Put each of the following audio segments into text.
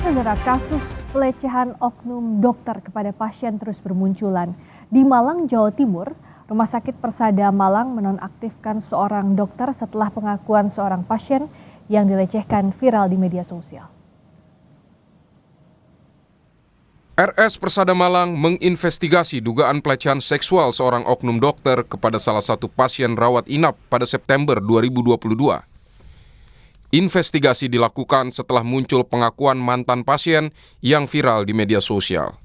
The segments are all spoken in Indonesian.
Saudara, kasus pelecehan oknum dokter kepada pasien terus bermunculan. Di Malang, Jawa Timur, Rumah Sakit Persada Malang menonaktifkan seorang dokter setelah pengakuan seorang pasien yang dilecehkan viral di media sosial. RS Persada Malang menginvestigasi dugaan pelecehan seksual seorang oknum dokter kepada salah satu pasien rawat inap pada September 2022. Investigasi dilakukan setelah muncul pengakuan mantan pasien yang viral di media sosial.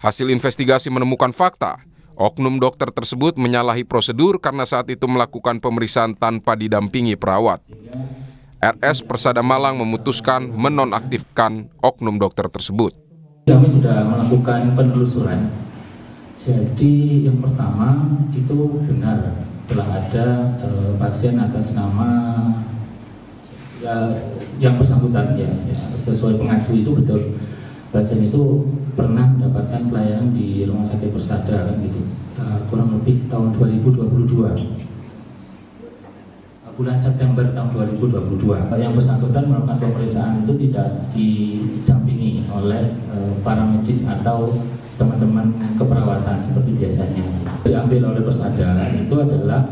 Hasil investigasi menemukan fakta, oknum dokter tersebut menyalahi prosedur karena saat itu melakukan pemeriksaan tanpa didampingi perawat. RS Persada Malang memutuskan menonaktifkan oknum dokter tersebut. Kami sudah melakukan penelusuran. Jadi yang pertama itu benar telah ada pasien atas nama yang bersangkutan ya sesuai pengadu itu betul, pasien itu pernah mendapatkan pelayanan di Rumah Sakit Persada kan gitu, kurang lebih tahun 2022, bulan September tahun 2022. Yang bersangkutan melakukan pemeriksaan itu tidak didampingi oleh para medis atau teman-teman keperawatan seperti biasanya. Diambil oleh Persada itu adalah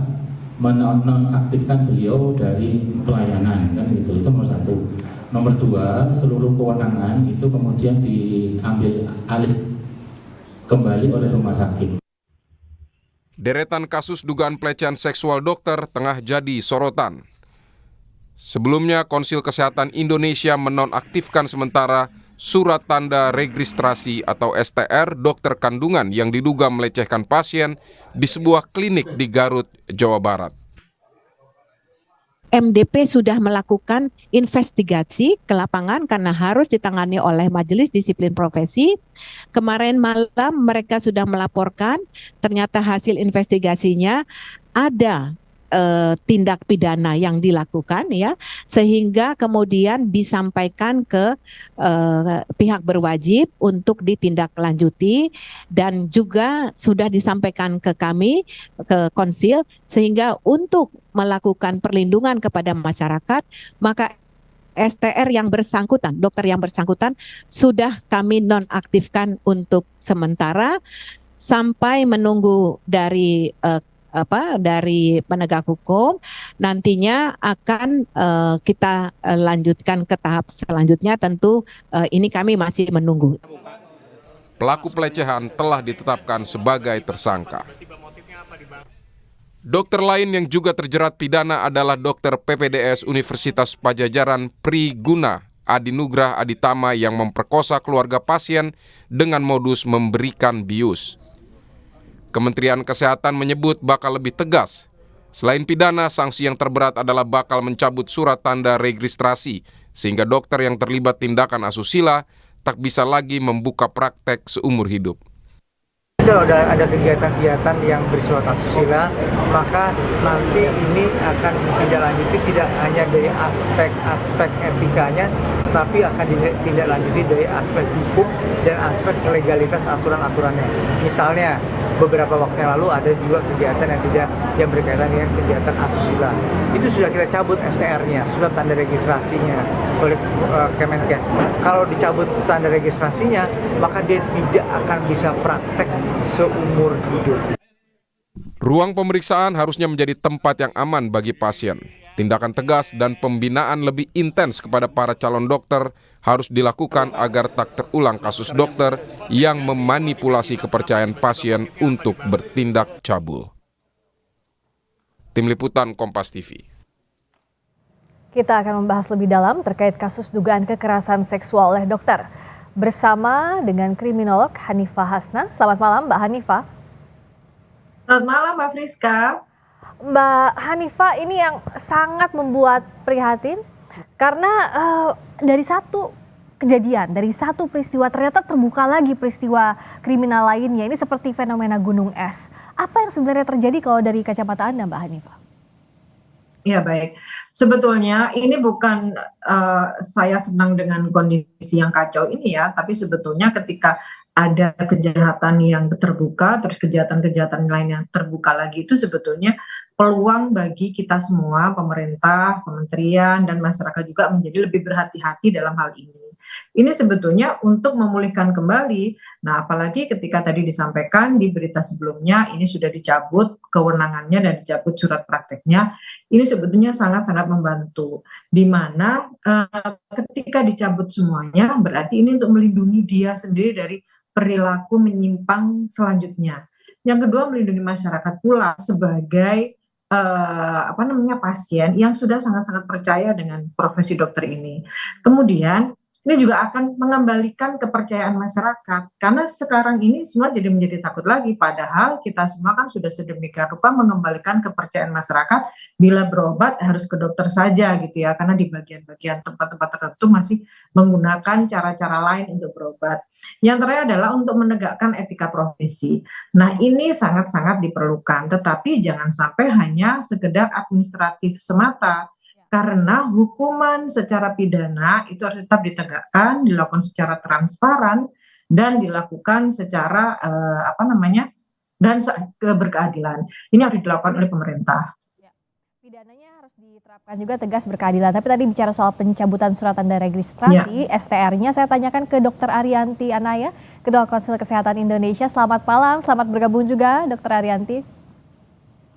menonaktifkan beliau dari pelayanan kan gitu, itu nomor satu. Nomor dua, seluruh kewenangan itu kemudian diambil alih kembali oleh rumah sakit. Deretan kasus dugaan pelecehan seksual dokter tengah jadi sorotan. Sebelumnya, Konsil Kesehatan Indonesia menonaktifkan sementara surat tanda registrasi atau STR dokter kandungan yang diduga melecehkan pasien di sebuah klinik di Garut, Jawa Barat. MDP sudah melakukan investigasi ke lapangan karena harus ditangani oleh Majelis Disiplin Profesi. Kemarin malam mereka sudah melaporkan, ternyata hasil investigasinya ada tindak pidana yang dilakukan ya, sehingga kemudian disampaikan ke pihak berwajib untuk ditindaklanjuti dan juga sudah disampaikan ke kami, ke Konsil, sehingga untuk melakukan perlindungan kepada masyarakat, maka STR yang bersangkutan, dokter yang bersangkutan sudah kami nonaktifkan untuk sementara sampai menunggu dari dari penegak hukum. Nantinya akan kita lanjutkan ke tahap selanjutnya, tentu ini kami masih menunggu. Pelaku pelecehan telah ditetapkan sebagai tersangka. Dokter lain yang juga terjerat pidana adalah dokter PPDS Universitas Padjadjaran Pri Guna Adinugrah Aditama yang memperkosa keluarga pasien dengan modus memberikan bius. Kementerian Kesehatan menyebut bakal lebih tegas. Selain pidana, sanksi yang terberat adalah bakal mencabut surat tanda registrasi, sehingga dokter yang terlibat tindakan asusila tak bisa lagi membuka praktek seumur hidup. Kalau ada kegiatan-kegiatan yang bersifat asusila, maka nanti ini akan ditindaklanjuti tidak hanya dari aspek etikanya, tapi akan ditindaklanjuti dari aspek hukum dan aspek legalitas aturan-aturannya. Misalnya beberapa waktu yang lalu ada juga kegiatan yang berkaitan dengan kegiatan asusila. Itu sudah kita cabut STR-nya, surat tanda registrasinya oleh Kemenkes. Kalau dicabut tanda registrasinya, maka dia tidak akan bisa praktek seumur hidup. Ruang pemeriksaan harusnya menjadi tempat yang aman bagi pasien. Tindakan tegas dan pembinaan lebih intens kepada para calon dokter harus dilakukan agar tak terulang kasus dokter yang memanipulasi kepercayaan pasien untuk bertindak cabul. Tim Liputan Kompas TV. Kita akan membahas lebih dalam terkait kasus dugaan kekerasan seksual oleh dokter bersama dengan kriminolog Hanifah Hasna. Selamat malam Mbak Hanifah. Selamat malam Mbak Friska. Mbak Hanifah, ini yang sangat membuat prihatin karena dari satu kejadian, dari satu peristiwa ternyata terbuka lagi peristiwa kriminal lainnya. Ini seperti fenomena gunung es. Apa yang sebenarnya terjadi kalau dari kacamata Anda Mbak Hanifah? Ya baik, sebetulnya ini bukan saya senang dengan kondisi yang kacau ini ya, tapi sebetulnya ketika ada kejahatan yang terbuka, terus kejahatan-kejahatan lain yang terbuka lagi, itu sebetulnya peluang bagi kita semua, pemerintah, kementerian, dan masyarakat juga menjadi lebih berhati-hati dalam hal ini. Ini sebetulnya untuk memulihkan kembali. Nah, apalagi ketika tadi disampaikan di berita sebelumnya ini sudah dicabut kewenangannya dan dicabut surat prakteknya. Ini sebetulnya sangat-sangat membantu. Di mana ketika dicabut semuanya berarti ini untuk melindungi dia sendiri dari perilaku menyimpang selanjutnya. Yang kedua, melindungi masyarakat pula sebagai pasien yang sudah sangat-sangat percaya dengan profesi dokter ini. Kemudian ini juga akan mengembalikan kepercayaan masyarakat karena sekarang ini semua jadi menjadi takut lagi, padahal kita semua kan sudah sedemikian rupa mengembalikan kepercayaan masyarakat bila berobat harus ke dokter saja gitu ya, karena di bagian-bagian tempat-tempat tertentu masih menggunakan cara-cara lain untuk berobat. Yang terakhir adalah untuk menegakkan etika profesi. Nah, ini sangat-sangat diperlukan, tetapi jangan sampai hanya sekedar administratif semata. Karena hukuman secara pidana itu harus tetap ditegakkan, dilakukan secara transparan, dan dilakukan secara berkeadilan. Ini harus dilakukan oleh pemerintah. Pidananya harus diterapkan juga tegas berkeadilan. Tapi tadi bicara soal pencabutan surat tanda registrasi, STR-nya, saya tanyakan ke Dr. Ariyanti Anaya, Ketua Konsil Kesehatan Indonesia. Selamat malam, selamat bergabung juga Dr. Ariyanti.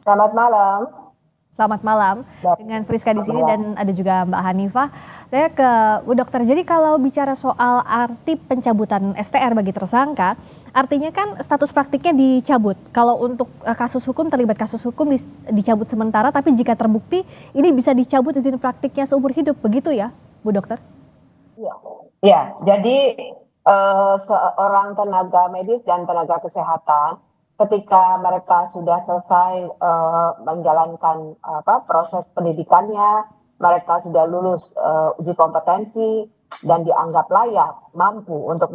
Selamat malam. Selamat malam dengan Friska di sini dan ada juga Mbak Hanifah. Saya ke Bu Dokter. Jadi kalau bicara soal arti pencabutan STR bagi tersangka, artinya kan status praktiknya dicabut. Kalau untuk kasus hukum, terlibat kasus hukum dicabut sementara, tapi jika terbukti ini bisa dicabut izin praktiknya seumur hidup, begitu ya Bu Dokter? Ya, jadi seorang tenaga medis dan tenaga kesehatan ketika mereka sudah selesai menjalankan proses pendidikannya, mereka sudah lulus uji kompetensi dan dianggap layak, mampu untuk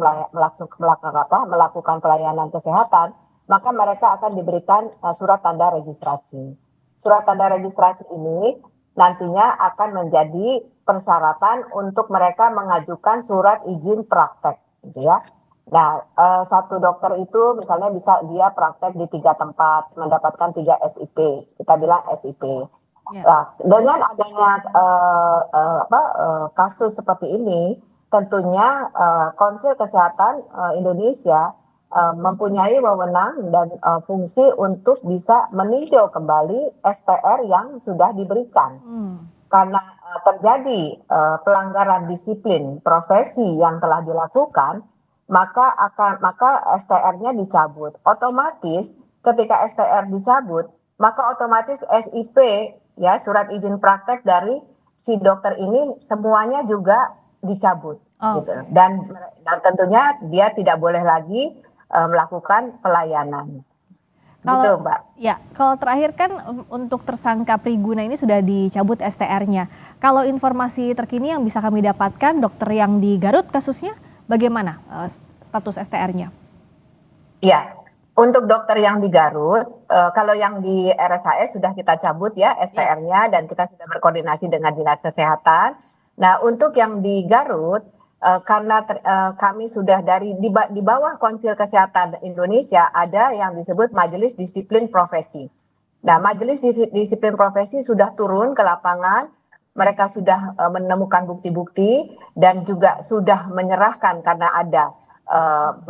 melakukan pelayanan kesehatan, maka mereka akan diberikan surat tanda registrasi. Surat tanda registrasi ini nantinya akan menjadi persyaratan untuk mereka mengajukan surat izin praktek, gitu ya. Nah, satu dokter itu misalnya bisa dia praktek di 3 tempat, mendapatkan 3 SIP, kita bilang SIP. Nah, dengan adanya kasus seperti ini, tentunya Konsil Kesehatan Indonesia mempunyai wewenang dan fungsi untuk bisa meninjau kembali STR yang sudah diberikan. Karena terjadi pelanggaran disiplin profesi yang telah dilakukan, maka STR-nya dicabut. Otomatis ketika STR dicabut, maka otomatis SIP, ya, surat izin praktek dari si dokter ini semuanya juga dicabut, gitu. Dan tentunya dia tidak boleh lagi melakukan pelayanan. Gitu, Mbak. Ya, kalau terakhir kan untuk tersangka Priguna ini sudah dicabut STR-nya. Kalau informasi terkini yang bisa kami dapatkan, dokter yang di Garut kasusnya bagaimana status STR-nya? Ya, untuk dokter yang di Garut, kalau yang di RSHS sudah kita cabut ya STR-nya dan kita sudah berkoordinasi dengan Dinas Kesehatan. Nah, untuk yang di Garut, karena kami sudah di bawah Konsil Kesehatan Indonesia ada yang disebut Majelis Disiplin Profesi. Nah, Majelis Disiplin Profesi sudah turun ke lapangan. Mereka sudah menemukan bukti-bukti dan juga sudah menyerahkan karena ada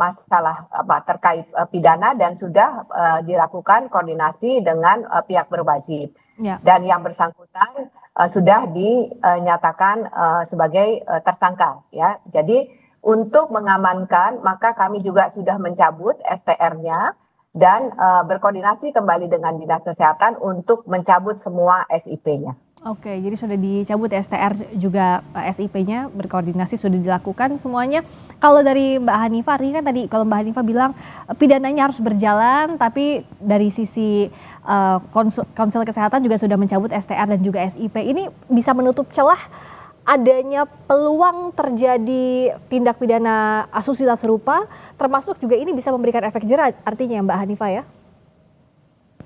masalah terkait pidana dan sudah dilakukan koordinasi dengan pihak berwajib. Dan yang bersangkutan sudah dinyatakan sebagai tersangka, ya. Jadi untuk mengamankan maka kami juga sudah mencabut STR-nya dan berkoordinasi kembali dengan Dinas Kesehatan untuk mencabut semua SIP-nya. Oke, jadi sudah dicabut STR juga SIP-nya, berkoordinasi sudah dilakukan semuanya. Kalau dari Mbak Hanifah, artinya kan tadi kalau Mbak Hanifah bilang pidananya harus berjalan, tapi dari sisi Konsil Kesehatan juga sudah mencabut STR dan juga SIP. Ini bisa menutup celah adanya peluang terjadi tindak pidana asusila serupa, termasuk juga ini bisa memberikan efek jera artinya Mbak Hanifah ya?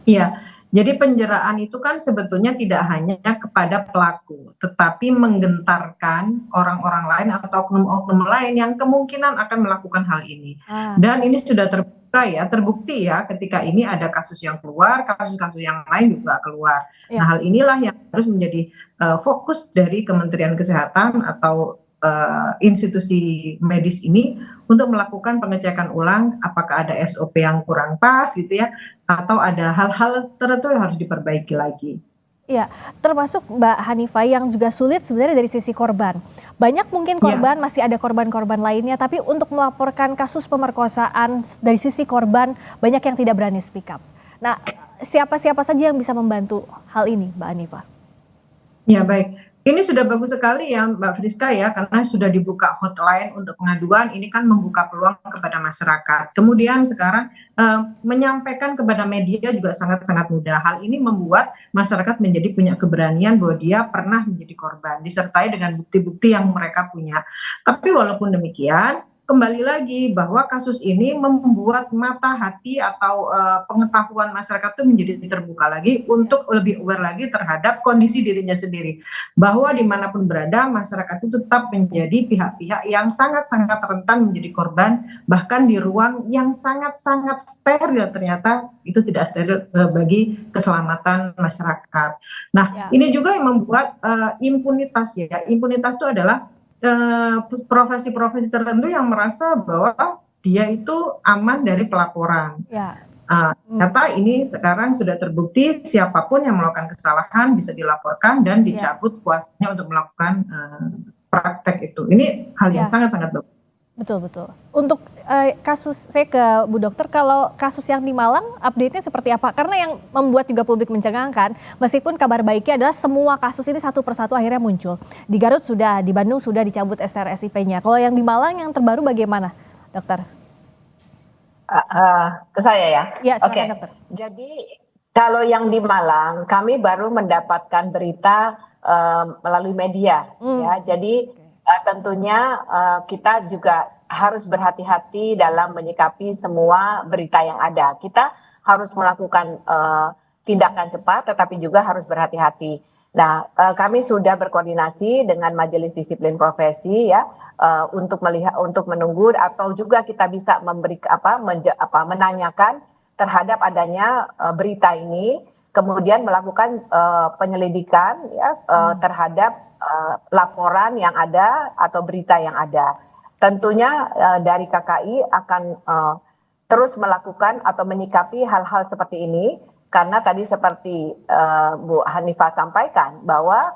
Iya. Jadi penjeraan itu kan sebetulnya tidak hanya kepada pelaku, tetapi menggentarkan orang-orang lain atau oknum-oknum lain yang kemungkinan akan melakukan hal ini. Dan ini sudah terbukti ya ketika ini ada kasus yang keluar, kasus-kasus yang lain juga keluar. Nah, hal inilah yang harus menjadi fokus dari Kementerian Kesehatan atau institusi medis ini untuk melakukan pengecekan ulang apakah ada SOP yang kurang pas gitu ya, atau ada hal-hal tertentu yang harus diperbaiki lagi. Ya, termasuk Mbak Hanifah yang juga sulit sebenarnya dari sisi korban. Banyak mungkin korban, masih ada korban-korban lainnya, tapi untuk melaporkan kasus pemerkosaan dari sisi korban, banyak yang tidak berani speak up. Nah, siapa-siapa saja yang bisa membantu hal ini, Mbak Hanifah? Ya, baik. Ini sudah bagus sekali ya Mbak Friska ya, karena sudah dibuka hotline untuk pengaduan, ini kan membuka peluang kepada masyarakat. Kemudian sekarang menyampaikan kepada media juga sangat-sangat mudah. Hal ini membuat masyarakat menjadi punya keberanian bahwa dia pernah menjadi korban, disertai dengan bukti-bukti yang mereka punya. Tapi walaupun demikian, kembali lagi bahwa kasus ini membuat mata hati atau pengetahuan masyarakat itu menjadi terbuka lagi untuk lebih aware lagi terhadap kondisi dirinya sendiri, bahwa dimanapun berada masyarakat itu tetap menjadi pihak-pihak yang sangat-sangat rentan menjadi korban, bahkan di ruang yang sangat-sangat steril ternyata itu tidak steril bagi keselamatan masyarakat. Nah, ini juga yang membuat impunitas ya, impunitas itu adalah profesi-profesi tertentu yang merasa bahwa dia itu aman dari pelaporan. Ternyata ini sekarang sudah terbukti siapapun yang melakukan kesalahan bisa dilaporkan dan dicabut kuasanya untuk melakukan praktek itu. Ini hal yang sangat-sangat bagus. Betul. Untuk kasus, saya ke Bu Dokter, kalau kasus yang di Malang update-nya seperti apa? Karena yang membuat juga publik mencengangkan, meskipun kabar baiknya adalah semua kasus ini satu persatu akhirnya muncul. Di Garut sudah, di Bandung sudah dicabut STR-SIP-nya. Kalau yang di Malang yang terbaru bagaimana, Dokter? Ke saya ya? Ya, silakan Dokter. Jadi kalau yang di Malang, kami baru mendapatkan berita melalui media. Ya, jadi tentunya kita juga harus berhati-hati dalam menyikapi semua berita yang ada. Kita harus melakukan tindakan cepat, tetapi juga harus berhati-hati. Nah, kami sudah berkoordinasi dengan Majelis Disiplin Profesi ya untuk melihat, untuk menunggu atau juga kita bisa memberi menanyakan terhadap adanya berita ini, kemudian melakukan penyelidikan ya terhadap laporan yang ada atau berita yang ada. Tentunya dari KKI akan terus melakukan atau menyikapi hal-hal seperti ini, karena tadi seperti Bu Hanifah sampaikan bahwa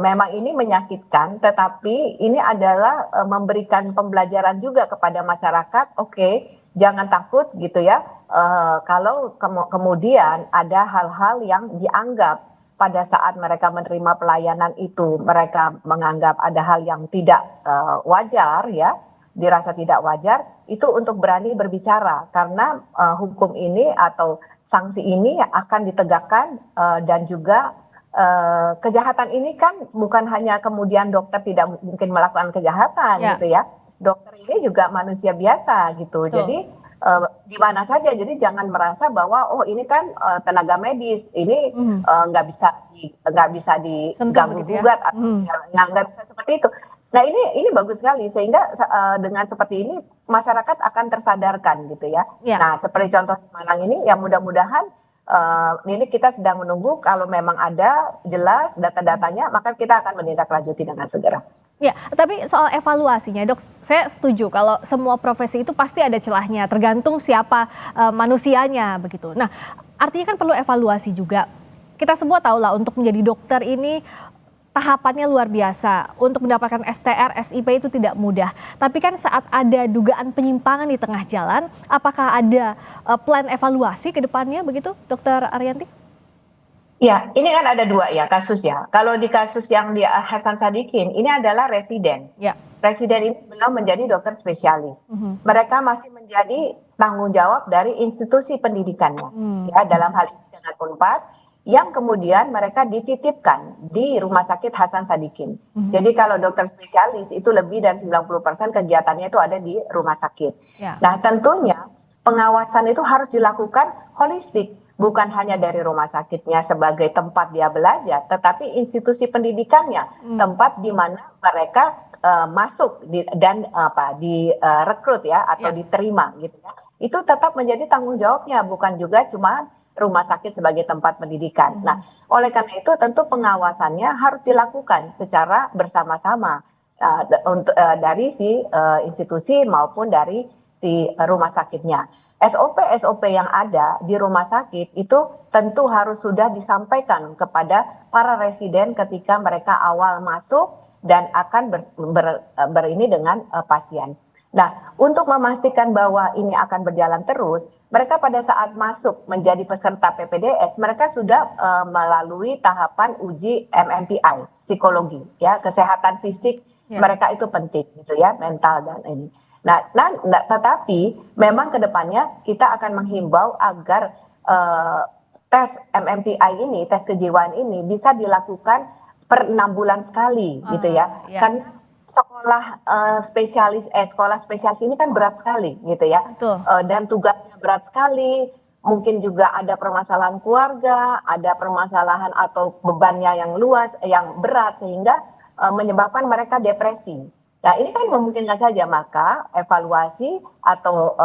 memang ini menyakitkan, tetapi ini adalah memberikan pembelajaran juga kepada masyarakat. Oke, jangan takut gitu ya, kalau kemudian ada hal-hal yang dianggap pada saat mereka menerima pelayanan itu, mereka menganggap ada hal yang tidak wajar ya, dirasa tidak wajar, itu untuk berani berbicara, karena hukum ini atau sanksi ini akan ditegakkan dan juga kejahatan ini kan bukan hanya kemudian dokter tidak mungkin melakukan kejahatan gitu ya, dokter ini juga manusia biasa gitu. Jadi di mana saja, jadi jangan merasa bahwa oh ini kan tenaga medis, ini nggak bisa diganggu gugat atau nggak bisa seperti itu. Nah ini bagus sekali, sehingga dengan seperti ini masyarakat akan tersadarkan gitu ya. Nah seperti contoh Malang ini, ya mudah-mudahan ini kita sedang menunggu, kalau memang ada jelas data-datanya maka kita akan menindaklanjuti dengan segera. Ya, tapi soal evaluasinya, Dok, saya setuju kalau semua profesi itu pasti ada celahnya, tergantung siapa manusianya begitu. Nah, artinya kan perlu evaluasi juga. Kita semua tahu lah untuk menjadi dokter ini tahapannya luar biasa. Untuk mendapatkan STR, SIP itu tidak mudah. Tapi kan saat ada dugaan penyimpangan di tengah jalan, apakah ada plan evaluasi ke depannya begitu, Dokter Ariyanti? Ya, ini kan ada dua ya kasus ya. Kalau di kasus yang di Hasan Sadikin, ini adalah residen. Residen ini belum menjadi dokter spesialis. Mereka masih menjadi tanggung jawab dari institusi pendidikannya. Ya, dalam hal ini dengan Unpad, yang kemudian mereka dititipkan di Rumah Sakit Hasan Sadikin. Jadi kalau dokter spesialis itu lebih dari 90% kegiatannya itu ada di rumah sakit. Nah, tentunya pengawasan itu harus dilakukan holistik. Bukan hanya dari rumah sakitnya sebagai tempat dia belajar, tetapi institusi pendidikannya, tempat di mana mereka masuk dan direkrut ya atau diterima gitu ya. Itu tetap menjadi tanggung jawabnya, bukan juga cuma rumah sakit sebagai tempat pendidikan. Nah, oleh karena itu tentu pengawasannya harus dilakukan secara bersama-sama. dari si institusi maupun dari si rumah sakitnya. SOP yang ada di rumah sakit itu tentu harus sudah disampaikan kepada para residen ketika mereka awal masuk dan akan berini dengan pasien. Nah, untuk memastikan bahwa ini akan berjalan terus, mereka pada saat masuk menjadi peserta PPDS, mereka sudah melalui tahapan uji MMPI, psikologi, ya, kesehatan fisik mereka itu penting, gitu ya, mental dan ini. Nah, tetapi memang kedepannya kita akan menghimbau agar tes MMPI ini, tes kejiwaan ini bisa dilakukan per 6 bulan sekali, gitu ya. Karena sekolah spesialis ini kan berat sekali, gitu ya. Dan tugasnya berat sekali. Mungkin juga ada permasalahan keluarga, ada permasalahan atau bebannya yang luas, yang berat sehingga menyebabkan mereka depresi. Nah, ini kan memungkinkan saja, maka evaluasi atau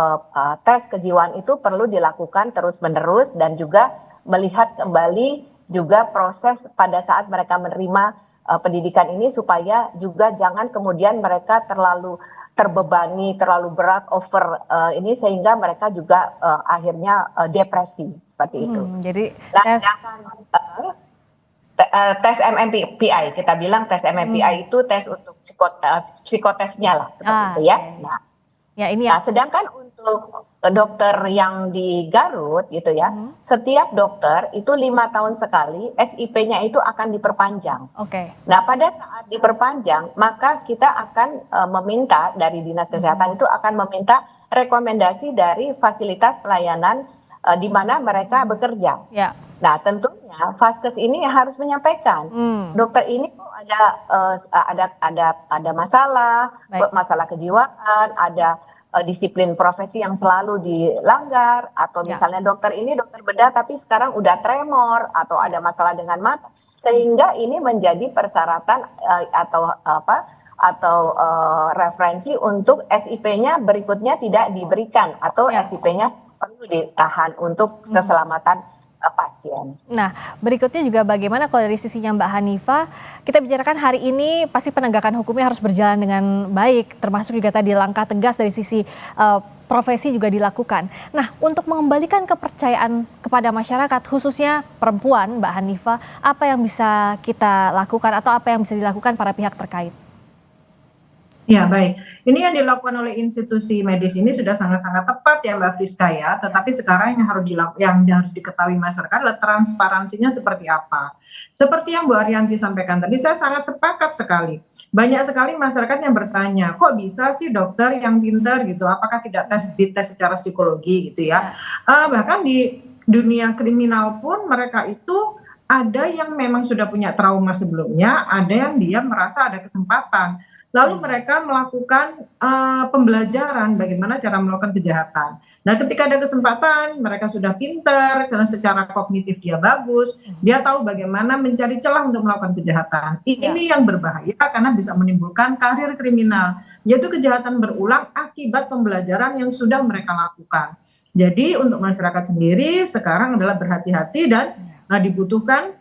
tes kejiwaan itu perlu dilakukan terus-menerus dan juga melihat kembali juga proses pada saat mereka menerima pendidikan ini supaya juga jangan kemudian mereka terlalu terbebani, terlalu berat over ini sehingga mereka juga akhirnya depresi seperti itu. Jadi tes MMPI, kita bilang tes MMPI itu tes untuk psikotesnya lah, seperti itu ya. Nah, sedangkan untuk dokter yang di Garut gitu ya, setiap dokter itu 5 tahun sekali SIP-nya itu akan diperpanjang. Nah, pada saat diperpanjang, maka kita akan meminta dari Dinas Kesehatan itu akan meminta rekomendasi dari fasilitas pelayanan di mana mereka bekerja. Nah, tentunya Vaskes ini harus menyampaikan, dokter ini kok ada masalah kejiwaan, ada disiplin profesi yang selalu dilanggar, atau misalnya dokter ini dokter bedah tapi sekarang udah tremor atau ada masalah dengan mata, sehingga ini menjadi persyaratan atau referensi untuk SIP-nya berikutnya tidak diberikan atau SIP-nya perlu ditahan untuk keselamatan pasien. Nah, berikutnya juga bagaimana kalau dari sisinya Mbak Hanifah, kita bicarakan hari ini pasti penegakan hukumnya harus berjalan dengan baik, termasuk juga tadi langkah tegas dari sisi profesi juga dilakukan. Nah, untuk mengembalikan kepercayaan kepada masyarakat, khususnya perempuan, Mbak Hanifah, apa yang bisa kita lakukan atau apa yang bisa dilakukan para pihak terkait? Ya, baik. Ini yang dilakukan oleh institusi medis ini sudah sangat-sangat tepat ya Mbak Friska ya. Tetapi sekarang yang harus diketahui masyarakat adalah transparansinya seperti apa. Seperti yang Bu Ariyanti sampaikan tadi, saya sangat sepakat sekali. Banyak sekali masyarakat yang bertanya, kok bisa sih dokter yang pintar gitu, apakah tidak dites secara psikologi gitu ya. Bahkan di dunia kriminal pun mereka itu ada yang memang sudah punya trauma sebelumnya, ada yang dia merasa ada kesempatan. Lalu mereka melakukan pembelajaran bagaimana cara melakukan kejahatan. Nah, ketika ada kesempatan, mereka sudah pintar, karena secara kognitif dia bagus, dia tahu bagaimana mencari celah untuk melakukan kejahatan. Ini yang berbahaya karena bisa menimbulkan karir kriminal, yaitu kejahatan berulang akibat pembelajaran yang sudah mereka lakukan. Jadi untuk masyarakat sendiri sekarang adalah berhati-hati dan dibutuhkan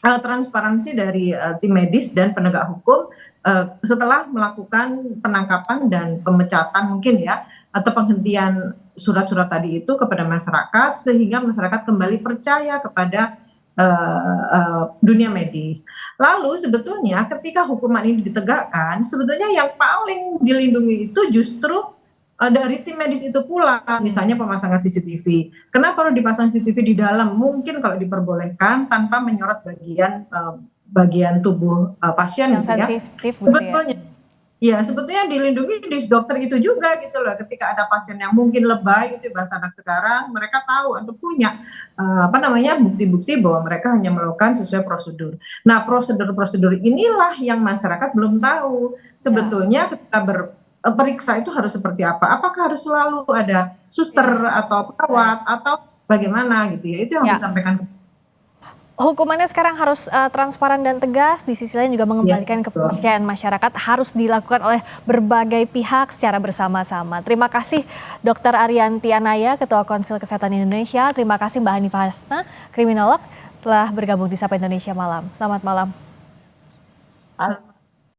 transparansi dari tim medis dan penegak hukum setelah melakukan penangkapan dan pemecatan mungkin ya, atau penghentian surat-surat tadi itu kepada masyarakat sehingga masyarakat kembali percaya kepada dunia medis. Lalu sebetulnya ketika hukuman ini ditegakkan, sebetulnya yang paling dilindungi itu justru dari tim medis itu pula, misalnya pemasangan CCTV. Kenapa perlu dipasang CCTV di dalam? Mungkin kalau diperbolehkan tanpa menyorot bagian tubuh pasien gitu ya. Sebetulnya ya sebetulnya dilindungi di dokter itu juga gitu loh. Ketika ada pasien yang mungkin lebay itu bahasa anak sekarang, mereka tahu atau punya bukti-bukti bahwa mereka hanya melakukan sesuai prosedur. Nah, prosedur-prosedur inilah yang masyarakat belum tahu. Sebetulnya ketika periksa itu harus seperti apa? Apakah harus selalu ada suster atau perawat atau bagaimana gitu ya? Itu yang disampaikan. Hukumannya sekarang harus transparan dan tegas, di sisi lain juga mengembalikan kepercayaan masyarakat harus dilakukan oleh berbagai pihak secara bersama-sama. Terima kasih Dr. Ariyanti Anaya, Ketua Konsil Kesehatan Indonesia. Terima kasih Mbak Hanifah Hasna, kriminolog, telah bergabung di Sapa Indonesia Malam. Selamat malam.